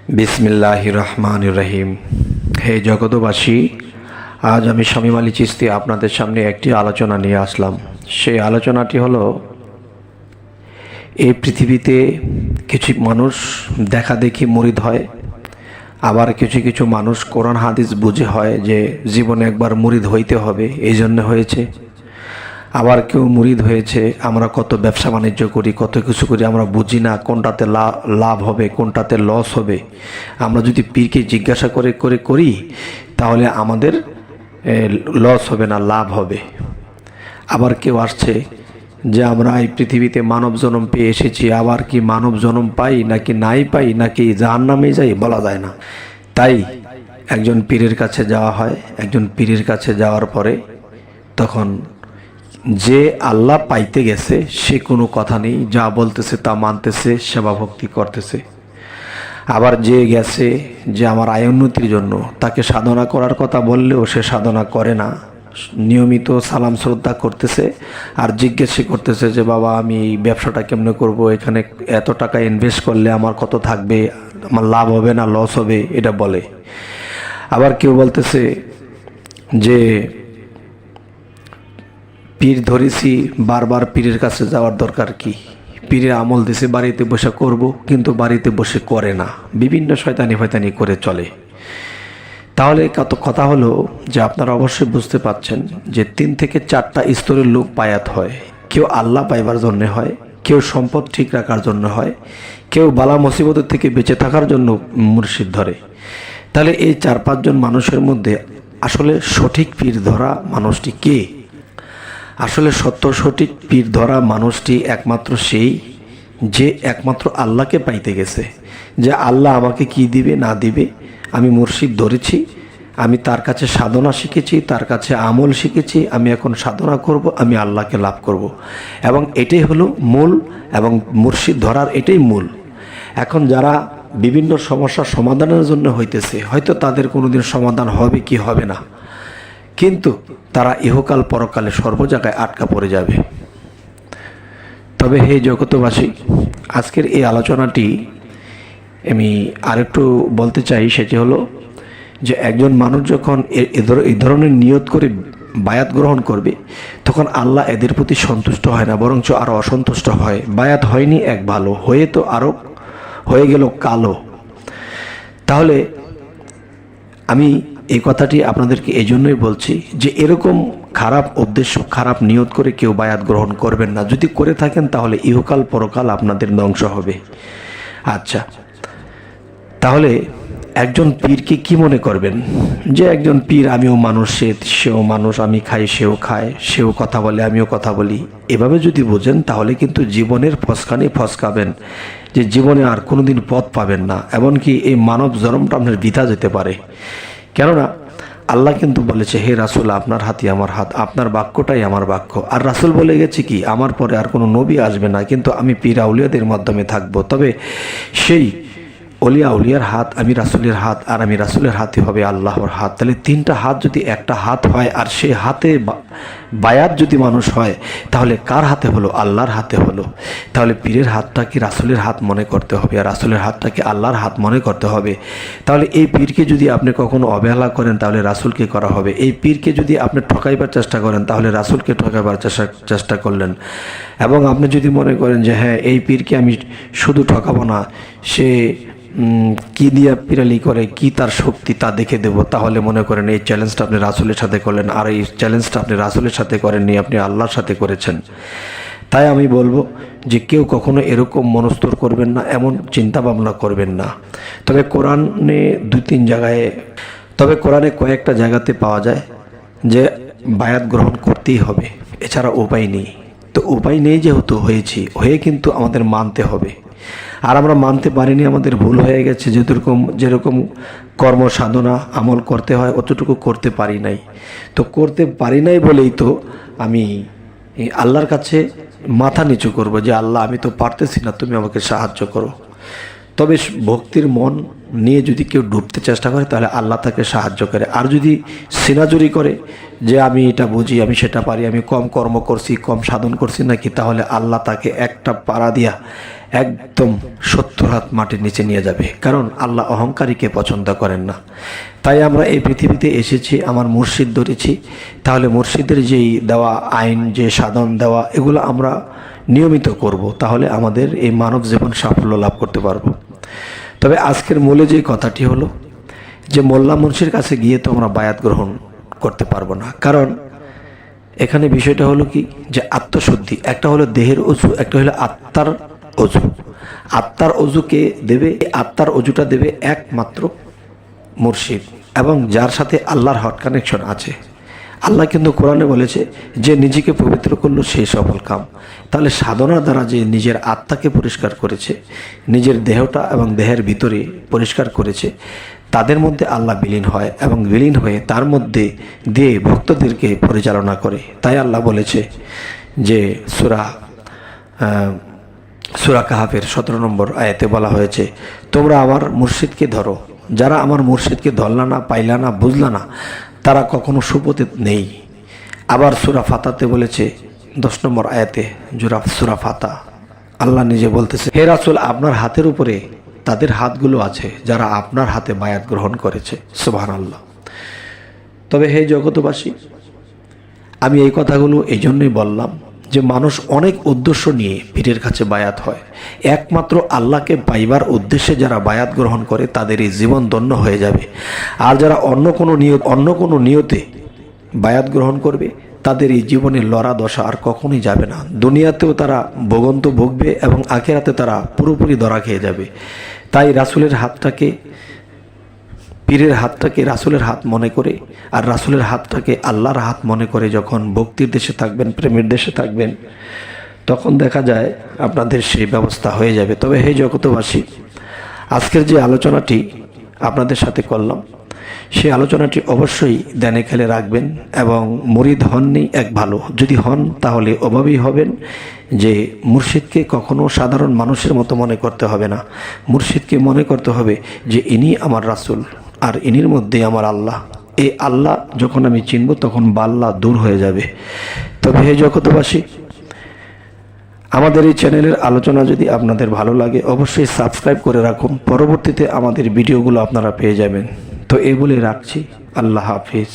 বিসমিল্লাহির রহমানির রহিম। হে জগতবাসী, আজ আমি শামীম আলী চিশতি আপনাদের সামনে একটি আলোচনা নিয়ে আসলাম। সেই আলোচনাটি হলো, এই পৃথিবীতে কিছু মানুষ দেখা দেখি মুরিদ হয়, আবার কিছু কিছু মানুষ কোরআন হাদিস বুঝে হয় যে জীবনে একবার মুরিদ হইতে হবে, এই জন্য হয়েছে। আবার কেউ মুরিদ হয়েছে, আমরা কত ব্যবসা বাণিজ্য করি, কত কিছু করি, আমরা বুঝি না কোনটাতে লাভ হবে, কোনটাতে লস হবে। আমরা যদি পীরকে জিজ্ঞাসা করে করে করি, তাহলে আমাদের লস হবে না, লাভ হবে। আবার কেউ আসছে যে আমরা এই পৃথিবীতে মানব জন্ম পেয়ে এসেছি, আবার কি মানব জন্ম পাই নাকি নাই পাই, নাকি জাহান্নামে যাই, বলা যায় না। তাই একজন পীরের কাছে যাওয়া হয়। একজন পীরের কাছে যাওয়ার পরে তখন যে আল্লাহ পাইতে গেছে সে কোনো কথা নেই, যা বলতেছে তা মানতেছে, সেবা ভক্তি করতেছে। আবার যে গেছে যে আমার আয় উন্নতির জন্য, তাকে সাধনা করার কথা বললেও সে সাধনা করে না, নিয়মিত সালাম শ্রদ্ধা করতেছে আর জিজ্ঞেস করতেছে যে বাবা আমি এই ব্যবসাটা কেমনে করব, এখানে এত টাকা ইনভেস্ট করলে আমার কত থাকবে, আমার লাভ হবে না লস হবে, এটা বলে। আবার কেউ বলতেছে যে পীর ধরেছি, বারবার পীরের কাছে যাওয়ার দরকার কি, পীরের আমল দিছে বাড়িতে বসে করব, কিন্তু বাড়িতে বসে করে না, বিভিন্ন শয়তানি ফয়তানি করে চলে। তাহলে কত কথা হলো যে আপনারা অবশ্যই বুঝতে পাচ্ছেন যে 3 থেকে 4টা স্তরের লোক বায়াত হয়। কেউ আল্লাহ পাইবার জন্য হয়, কেউ সম্পদ ঠিক রাখার জন্য হয়, কেউ বালা মুসিবতের থেকে বেঁচে থাকার জন্য মুর্শিদ ধরে। তাহলে এই 4-5 জন মানুষের মধ্যে আসলে সঠিক পীর ধরা মানুষটি কে? আসলে সঠিক পীর ধরা মানুষটি একমাত্র সেই যে একমাত্র আল্লাহকে পাইতে গেছে, যে আল্লাহ আমাকে কি দিবে না দিবে, আমি মুর্শিদ ধরেছি, আমি তার কাছে সাধনা শিখেছি, তার কাছে আমল শিখেছি, আমি এখন সাধনা করব, আমি আল্লাহকে লাভ করব। এবং এটাই হলো মূল, এবং মুর্শিদ ধরার এটাই মূল। এখন যারা বিভিন্ন সমস্যার সমাধানের জন্য হইতেছে, হয়তো তাদের কোনোদিন সমাধান হবে কি হবে না, কিন্তু তারা ইহকাল পরকালে সর্ব জায়গায় আটকা পড়ে যাবে। তবে হে জগতবাসী, আজকের এই আলোচনাটি আমি আরেকটু বলতে চাই, সেটি হলো যে একজন মানুষ যখন এই ধরনের নিয়ত করে বায়াত গ্রহণ করবে, তখন আল্লাহ এদের প্রতি সন্তুষ্ট হয় না, বরঞ্চ আরও অসন্তুষ্ট হয়। বায়াত হয়নি এক ভালো, হয়ে তো আরও হয়ে গেল কালো। তাহলে আমি এই কথাটি আপনাদেরকে এই জন্যই বলছি যে এরকম খারাপ উদ্দেশ্য, খারাপ নিয়ত করে কেউ বায়াত গ্রহণ করবেন না। যদি করে থাকেন তাহলে ইহকাল পরকাল আপনাদের ধ্বংস হবে। আচ্ছা, তাহলে একজন পীরকে কি মনে করবেন যে একজন পীর, আমিও মানুষ, সেও মানুষ, আমি খাই সেও খায়, সেও কথা বলে আমিও কথা বলি, এভাবে যদি বোঝেন তাহলে কিন্তু জীবনের ফসকানি ফসকাবেন, যে জীবনে আর কোনোদিন পথ পাবেন না। এমনকি এই মানব জন্মটা আপনার বৃথা যেতে পারে। কেননা আল্লাহ কিন্তু বলেছে, হে রাসূল আপনার হাতই আমার হাত, আপনার বাক্যটাই আমার বাক্য। আর রাসূল বলে গেছে কি, আমার পরে আর কোনো নবী আসবে না, কিন্তু আমি পীর আউলিয়াদের মাধ্যমে থাকবো। তবে সেই অলিয়া উলিয়ার হাত আমি রাসূলের হাত, আর আমি রাসূলের হাতই হবে আল্লাহর হাত। তাহলে 3টা হাত যদি একটা হাত হয়, আর সেই হাতে বায়াত যদি মানুষ হয়, তাহলে কার হাতে হলো? আল্লাহর হাতে হলো। তাহলে পীরের হাতটা কি রাসূলের হাত মনে করতে হবে, আর রাসূলের হাতটা কি আল্লাহর হাত মনে করতে হবে। তাহলে এই পীরকে যদি আপনি কখনো অবহেলা করেন, তাহলে রাসূলকে করা হবে। এই পীরকে যদি আপনি ঠকাইবার চেষ্টা করেন, তাহলে রাসূলকে ঠকাইবার চেষ্টা করলেন। এবং আপনি যদি মনে করেন যে হ্যাঁ, এই পীরকে আমি শুধু ঠকাবো না, সে কি দিয়া পিরালি করে, কি তার শক্তি তা দেখে দেব, তাহলে মনে করেন এই চ্যালেঞ্জটা আপনি রাসূলের সাথে করলেন। আর এই চ্যালেঞ্জটা আপনি রাসূলের সাথে করেননি, আপনি আল্লাহর সাথে করেছেন। তাই আমি বলবো যে কেউ কখনো এরকম মনস্তর করবেন না, এমন চিন্তা ভাবনা করবেন না। তবে কোরআনে 2-3 জায়গায়, তবে কোরআনে কয়েকটা জায়গাতে পাওয়া যায় যে বায়াত গ্রহণ করতেই হবে, এছাড়া উপায় নেই। তো উপায় নেই যেহেতু হয়ে কিন্তু আমাদের মানতে হবে। আর আমরা মানতে পারিনি, আমাদের ভুল হয়ে গেছে। যেরকম কর্ম সাধনা আমল করতে হয় অতটুকু করতে পারি নাই। তো করতে পারি নাই বলেই তো আমি আল্লাহর কাছে মাথা নিচু করব যে আল্লাহ আমি তো পারতেছি না, তুমি আমাকে সাহায্য করো। তবে ভক্তির মন নিয়ে যদি কেউ ডুবতে চেষ্টা করে, তাহলে আল্লাহ তাকে সাহায্য করে। আর যদি সিনাজুরি করে যে আমি এটা বুঝি, আমি সেটা পারি, আমি কম কর্ম করছি, কম সাধন করছি নাকি, তাহলে আল্লাহ তাকে একটা পাড়া দিয়া একদম 70 হাত মাটির নিচে নিয়ে যাবে, কারণ আল্লাহ অহংকারীকে পছন্দ করেন না। তাই আমরা এই পৃথিবীতে এসেছি, আমার মুর্শিদ ধরেছি, তাহলে মুর্শিদের যেই দেওয়া আইন, যে সাধন দেওয়া, এগুলো আমরা নিয়মিত করব, তাহলে আমাদের এই মানব জীবন সাফল্য লাভ করতে পারবো। তবে আজকের মূলে যে কথাটি হলো যে মোল্লা মুন্সির কাছে গিয়ে তো আমরা বায়াত গ্রহণ করতে পারবো না, কারণ এখানে বিষয়টা হলো কি যে আত্মশুদ্ধি, একটা হলো দেহের অজু, একটা হলো আত্মার অজু। আত্মার অজুকে দেবে, আত্মার অজুটা দেবে একমাত্র মুর্শিদ, এবং যার সাথে আল্লাহর হট কানেকশন আছে। আল্লাহ কিন্তু কোরআনে বলেছে যে নিজেকে পবিত্র করলো সেই সফল কাম। তাহলে সাধনার দ্বারা যে নিজের আত্মাকে পরিষ্কার করেছে, নিজের দেহটা এবং দেহের ভিতরে পরিষ্কার করেছে, তাদের মধ্যে আল্লাহ বিলীন হয় এবং বিলীন হয়ে তার মধ্যে দিয়ে ভক্তদেরকে পরিচালনা করে। তাই আল্লাহ বলেছে যে সূরা কাহাফের 17 নম্বর আয়াতে বলা হয়েছে, তোমরা আমার মুর্শিদকে ধরো, যারা আমার মুর্শিদকে ধরলা না, পাইলা না, বুঝলা না, তারা কখনো সুপথে নেই। আবার সূরা ফাতাতে বলেছে 10 নম্বর আয়াতে, সূরা ফাতা, আল্লাহ নিজে বলতেছে, হে রাসূল, আপনার হাতের উপরে তাদের হাতগুলো আছে যারা আপনার হাতে বায়াত গ্রহণ করেছে। সুবহানাল্লাহ। তবে হে জগতবাসী, আমি এই কথাগুলো এই জন্যই বললাম যে মানুষ অনেক উদ্দেশ্য নিয়ে পীরের কাছে বায়াত হয়। একমাত্র আল্লাহকে পাইবার উদ্দেশ্যে যারা বায়াত গ্রহণ করে তাদের এই জীবন ধন্য হয়ে যাবে। আর যারা অন্য কোনো নিয়তে বায়াত গ্রহণ করবে তাদের এই জীবনে লড়া দশা আর কখনোই যাবে না। দুনিয়াতেও তারা ভোগন্ত ভোগবে এবং আখিরাতে তারা পুরোপুরি ধরা খেয়ে যাবে। তাই রাসূলের হাতটাকে, পীরের হাতটাকে রাসূলের হাত মনে করে, আর রাসূলের হাতটাকে আল্লাহর হাত মনে করে যখন ভক্তির দেশে থাকবেন, প্রেমের দেশে থাকবেন, তখন দেখা যায় আপনাদের সেই ব্যবস্থা হয়ে যাবে। তবে হে জগতবাসী, আজকের যে আলোচনাটি আপনাদের সাথে করলাম, সেই আলোচনাটি অবশ্যই ধ্যানে খেলে রাখবেন এবং মুরিদ হননি এক ভালো, যদি হন তাহলে অভাবী হবেন যে মুর্শিদকে কখনো সাধারণ মানুষের মতো মনে করতে হবে না। মুর্শিদকে মনে করতে হবে যে ইনি আমার রাসূল আর ইনির মধ্যে আমার আল্লাহ। এই আল্লাহ যখন আমি চিনব তখন বাল্লা দূর হয়ে যাবে। তবে হে জগতবাসী, আমাদের এই চ্যানেলের আলোচনা যদি আপনাদের ভালো লাগে অবশ্যই সাবস্ক্রাইব করে রাখুন, পরবর্তীতে আমাদের ভিডিওগুলো আপনারা পেয়ে যাবেন। তো এই বলে রাখছি, আল্লাহ হাফিজ।